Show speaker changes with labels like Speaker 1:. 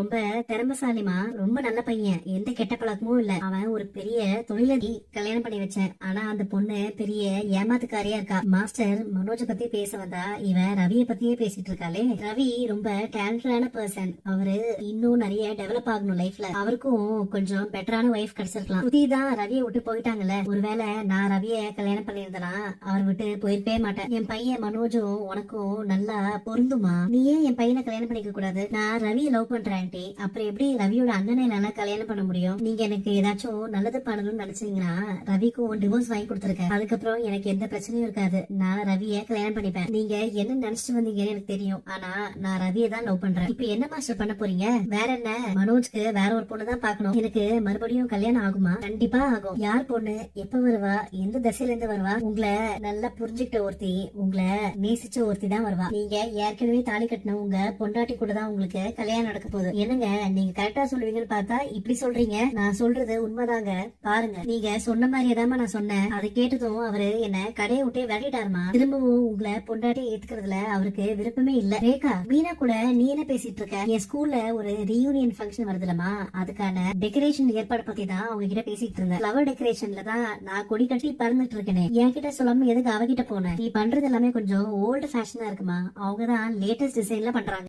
Speaker 1: ரொம்ப திறமைசாலிமா, ரொம்ப நல்ல பையன், எந்த கெட்ட பழக்கமும் இல்ல. அவன் ஒரு பெரிய தொழிலதி கல்யாணம் பண்ணி வச்சேன். ஆனா அந்த பொண்ணு பெரிய ஏமாத்துக்காரியா இருக்கா. மாஸ்டர் மனோஜ பத்தி பேச வந்தா இவன் ரவிய பத்தியே பேசிட்டு இருக்காளே. ரவி ரொம்ப டேலண்டான பர்சன். அவரு இன்னும் நிறைய டெவலப் ஆகணும் லைஃப்ல. அவருக்கும் கொஞ்சம் பெட்டரான ஒய்ஃப் கிடைச்சிருக்கலாம். புதிதான் ரவியை விட்டு போயிட்டாங்கல்ல. ஒருவேளை நான் ரவிய கல்யாணம் பண்ணியிருந்தனா அவர் விட்டு போயிருக்கவே மாட்டேன். என் பையன் மனோஜும் உனக்கும் நல்லா பொருந்துமா? நீ ஏன் என் பையனை கல்யாணம் பண்ணிக்க கூடாது? நான் ரவியை லவ் பண்றேன் ஆண்டி. அப்புறம் எப்படி ரவியோட அண்ணனை என்னால கல்யாணம் பண்ண முடியும்? நீங்க எனக்கு ஏதாச்சும் நல்லது பண்ணணும்னு நினைச்சீங்கன்னா ரவிக்கும் டிவோர்ஸ் வாங்கி கொடுத்துருக்கேன். அதுக்கப்புறம் எனக்கு எந்த பிரச்சனையும் இருக்காது. நான் ரவிய கல்யாணம் பண்ணிப்பேன். நீங்க என்ன நினைச்சிட்டு வந்தீங்கன்னு எனக்கு தெரியும். ஆனா நான் ரவியை தான் லவ் பண்றேன். இப்ப என்ன மாஸ்டர் பண்ண போறீங்க? வேற என்ன? மனோஜ்க்கு வேற ஒரு பொண்ணு தான் பாக்கணும். எனக்கு மறுபடியும் கல்யாணம் ஆகுமா? கண்டிப்பா ஆகும். யார் பொண்ணு, எப்ப வருவா, எந்த திசையில இருந்து வருவா? உங்களை நல்லா புரிஞ்சுக்கிட்ட ஒருத்தி, உங்களை நேசிச்ச ஒருத்தி தான் வருவா. நீங்க ஏற்கனவே தாலி கட்டின உங்க பொண்டாட்டி கூட தான் உங்களுக்கு கல்யாணம் நடக்க போகுது. என்னங்க நீங்க கரெக்டா சொல்லுவீங்கன்னு பார்த்தா இப்படி சொல்றீங்க. நான் சொல்றது உண்மைதாங்க. பாருங்க, நீங்க சொன்ன மாதிரியே தான் நான் சொன்னேன். அதை கேட்டதும் அவரு என்ன கடையை விட்டே விளையாடிட்டாருமா. திரும்பவும் உங்களை பொண்டாட்டி ஏத்துக்கிறதுல அவருக்கு விருப்பமே இல்ல. ரேகா, மீனா கூட நீ என்ன பேசிட்டு இருக்க? என் ஸ்கூல்ல ஒரு ரீயூனியன் ஃபங்க்ஷன் வருதுலமா, அதுக்கான டெக்கரேஷன் ஏற்பாடு பத்தி தான் அவங்க கிட்ட பேசிட்டு இருந்தேன். ஃப்ளவர் டெக்கரேஷன்ல தான் நான் கொடி கட்டி பறந்துட்டு இருக்கேன். என்கிட்ட சொல்லாம எதுக்கு அவகிட்ட போனேன்? நீ பண்றது எல்லாமே கொஞ்சம் ஓல்டு ஃபேஷனா இருக்குமா. அவங்க தான் லேட்டஸ்ட் டிசைன்ல பண்றாங்க.